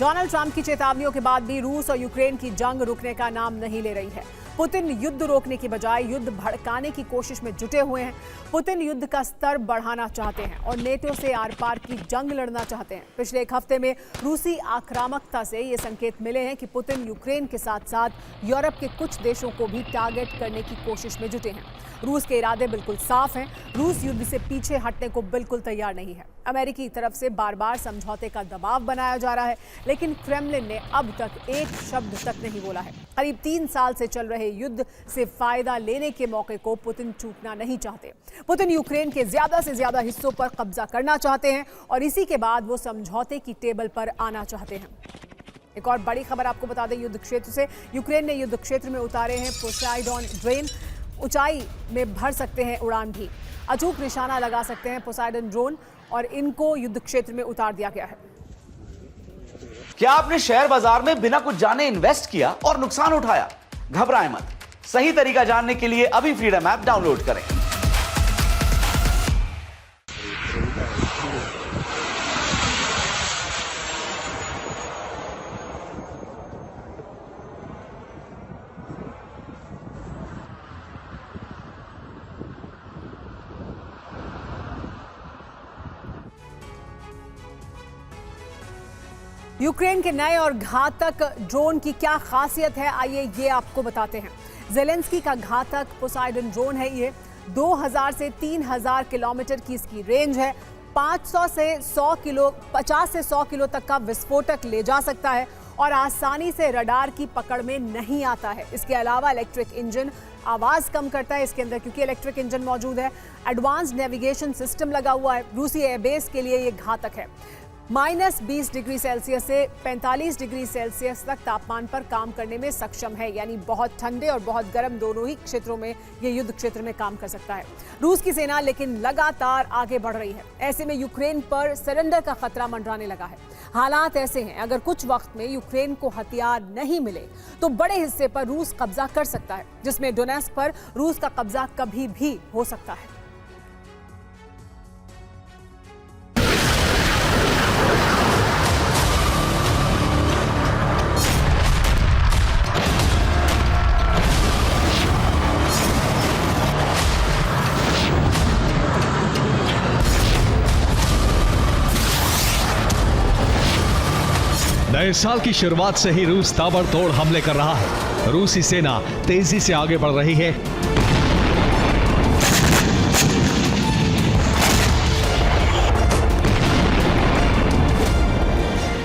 Donald Trump की चेतावनियों के बाद भी रूस और यूक्रेन की जंग रुकने का नाम नहीं ले रही है। पुतिन युद्ध रोकने की बजाय युद्ध भड़काने की कोशिश में जुटे हुए हैं। पुतिन युद्ध का स्तर बढ़ाना चाहते हैं और नेटो से आर पार की जंग लड़ना चाहते हैं। पिछले एक हफ्ते में रूसी आक्रामकता से ये संकेत मिले हैं कि पुतिन यूक्रेन के साथ साथ यूरोप के कुछ देशों को भी टारगेट करने की कोशिश में जुटे हैं। रूस के इरादे बिल्कुल साफ हैं। रूस युद्ध से पीछे हटने को बिल्कुल तैयार नहीं है। अमेरिकी तरफ से बार बार समझौते का दबाव बनाया जा रहा है, लेकिन क्रेमलिन ने अब तक एक शब्द तक नहीं बोला है। करीब 3 साल से चल रहे युद्ध से फायदा लेने के मौके को पुतिन चूकना नहीं चाहते। पुतिन यूक्रेन के ज्यादा से ज्यादा हिस्सों पर कब्जा करना चाहते हैं और इसी के बाद वो समझौते की टेबल पर आना चाहते हैं। एक और बड़ी खबर आपको बता दें युद्ध क्षेत्र से। यूक्रेन ने युद्ध क्षेत्र में उतारे हैं पोसाइडॉन ड्रोन। ऊंचाई में भर सकते हैं उड़ान भी, अचूक निशाना लगा सकते हैं पोसाइडॉन ड्रोन और इनको युद्ध क्षेत्र में उतार दिया गया है। क्या आपने शेयर बाजार में बिना कुछ जाने इन्वेस्ट किया और नुकसान उठाया? घबराएं मत। सही तरीका जानने के लिए अभी फ्रीडम ऐप डाउनलोड करें। यूक्रेन के नए और घातक ड्रोन की क्या खासियत है, आइए ये आपको बताते हैं। ज़ेलेंस्की का घातक पोसाइडॉन ड्रोन है ये। 2000 से 3000 किलोमीटर की इसकी रेंज है। 50 से 100 किलो तक का विस्फोटक ले जा सकता है और आसानी से रडार की पकड़ में नहीं आता है। इसके अलावा इलेक्ट्रिक इंजन आवाज कम करता है इसके अंदर, क्योंकि इलेक्ट्रिक इंजन मौजूद है। एडवांस नेविगेशन सिस्टम लगा हुआ है। रूसी एयरबेस के लिए ये घातक है। -20 डिग्री सेल्सियस से 45 डिग्री सेल्सियस तक तापमान पर काम करने में सक्षम है, यानी बहुत ठंडे और बहुत गर्म दोनों ही क्षेत्रों में ये युद्ध क्षेत्र में काम कर सकता है। रूस की सेना लेकिन लगातार आगे बढ़ रही है। ऐसे में यूक्रेन पर सरेंडर का खतरा मंडराने लगा है। हालात ऐसे हैं, अगर कुछ वक्त में यूक्रेन को हथियार नहीं मिले तो बड़े हिस्से पर रूस कब्जा कर सकता है, जिसमें डोनेस्क पर रूस का कब्जा कभी भी हो सकता है। नए साल की शुरुआत से ही रूस ताबड़तोड़ हमले कर रहा है। रूसी सेना तेजी से आगे बढ़ रही है।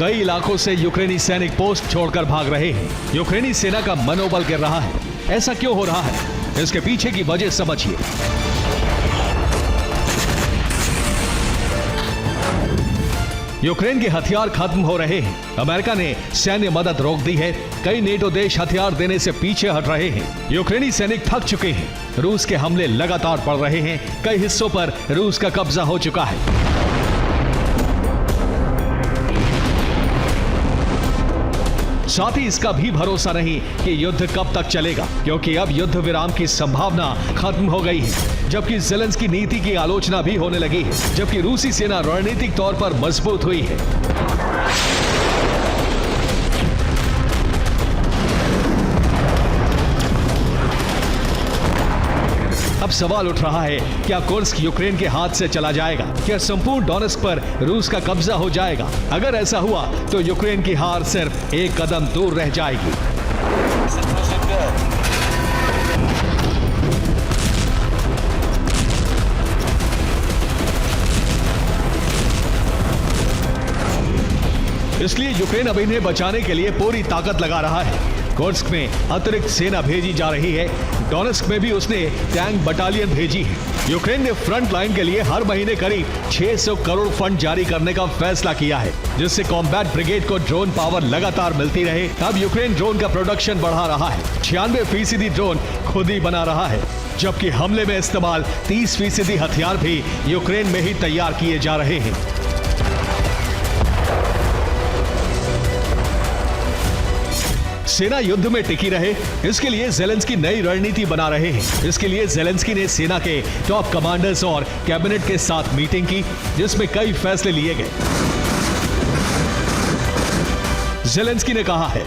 कई इलाकों से यूक्रेनी सैनिक पोस्ट छोड़कर भाग रहे हैं। यूक्रेनी सेना का मनोबल गिर रहा है। ऐसा क्यों हो रहा है? इसके पीछे की वजह समझिए। यूक्रेन के हथियार खत्म हो रहे हैं। अमेरिका ने सैन्य मदद रोक दी है। कई नेटो देश हथियार देने से पीछे हट रहे हैं। यूक्रेनी सैनिक थक चुके हैं। रूस के हमले लगातार बढ़ रहे हैं। कई हिस्सों पर रूस का कब्जा हो चुका है। साथ ही इसका भी भरोसा नहीं कि युद्ध कब तक चलेगा, क्योंकि अब युद्ध विराम की संभावना खत्म हो गई है। जबकि ज़ेलेंस्की नीति की आलोचना भी होने लगी है। जबकि रूसी सेना रणनीतिक तौर पर मजबूत हुई है। अब सवाल उठ रहा है, क्या कुर्स्क यूक्रेन के हाथ से चला जाएगा? क्या संपूर्ण डोनेस्क पर रूस का कब्जा हो जाएगा? अगर ऐसा हुआ तो यूक्रेन की हार सिर्फ एक कदम दूर रह जाएगी। इसलिए यूक्रेन अब इन्हें बचाने के लिए पूरी ताकत लगा रहा है। कुर्स्क में अतिरिक्त सेना भेजी जा रही है। डोनेस्क में भी उसने टैंक बटालियन भेजी है। यूक्रेन ने फ्रंट लाइन के लिए हर महीने करीब 600 करोड़ फंड जारी करने का फैसला किया है, जिससे कॉम्बैट ब्रिगेड को ड्रोन पावर लगातार मिलती रहे। अब यूक्रेन ड्रोन का प्रोडक्शन बढ़ा रहा है। 96% ड्रोन खुद ही बना रहा है, जबकि हमले में इस्तेमाल 30% हथियार भी यूक्रेन में ही तैयार किए जा रहे हैं। सेना युद्ध में टिकी रहे, इसके लिए ज़ेलेंस्की नई रणनीति बना रहे हैं। इसके लिए ज़ेलेंस्की ने सेना के टॉप कमांडर्स और कैबिनेट के साथ मीटिंग की, जिसमें कई फैसले लिए गए। जेलेंस्की ने कहा है,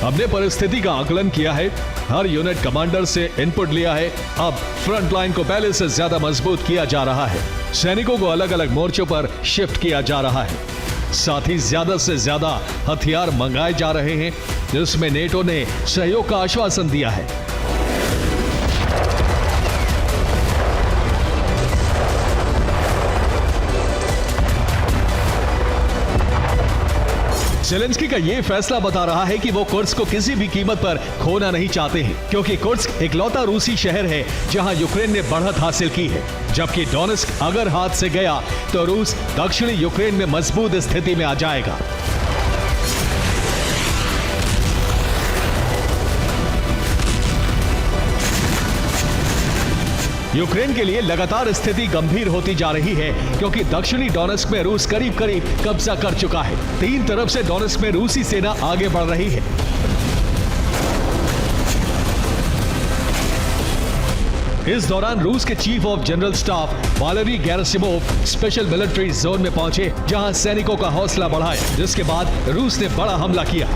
हमने परिस्थिति का आकलन किया है, हर यूनिट कमांडर से इनपुट लिया है। अब फ्रंट लाइन को पहले से ज्यादा मजबूत किया जा रहा है। सैनिकों को अलग अलग मोर्चों पर शिफ्ट किया जा रहा है। साथ ही ज्यादा से ज्यादा हथियार मंगाए जा रहे हैं, जिसमें नेटो ने सहयोग का आश्वासन दिया है। जेलेंस्की का यह फैसला बता रहा है कि वो कुर्स्क को किसी भी कीमत पर खोना नहीं चाहते हैं, क्योंकि कुर्स्क इकलौता रूसी शहर है जहां यूक्रेन ने बढ़त हासिल की है। जबकि डोनेस्क अगर हाथ से गया तो रूस दक्षिणी यूक्रेन में मजबूत स्थिति में आ जाएगा। यूक्रेन के लिए लगातार स्थिति गंभीर होती जा रही है, क्योंकि दक्षिणी डोनेस्क में रूस करीब करीब कब्जा कर चुका है। तीन तरफ से डोनेस्क में रूसी सेना आगे बढ़ रही है। इस दौरान रूस के chief of general staff Valery Gerasimov special military zone में पहुंचे, जहां सैनिकों का हौसला बढ़ाया, जिसके बाद रूस ने बड़ा हमला किया।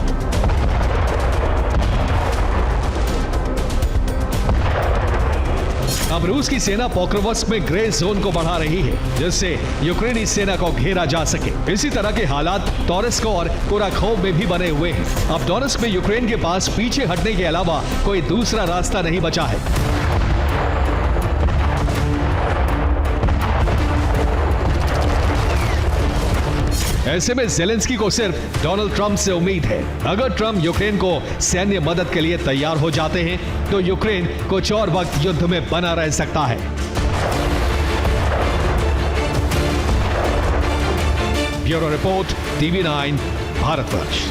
अब रूस की सेना पोक्रोवस्क में ग्रे जोन को बढ़ा रही है, जिससे यूक्रेनी सेना को घेरा जा सके। इसी तरह के हालात टोरेस्क और कुराखोव में भी बने हुए हैं। अब डोनेस्क में यूक्रेन के पास पीछे हटने के अलावा कोई दूसरा रास्ता नहीं बचा है। ऐसे में जेलेंस्की को सिर्फ डोनाल्ड ट्रंप से उम्मीद है। अगर ट्रंप यूक्रेन को सैन्य मदद के लिए तैयार हो जाते हैं तो यूक्रेन कुछ और वक्त युद्ध में बना रह सकता है। Bureau report, TV9, Bharatvarsh.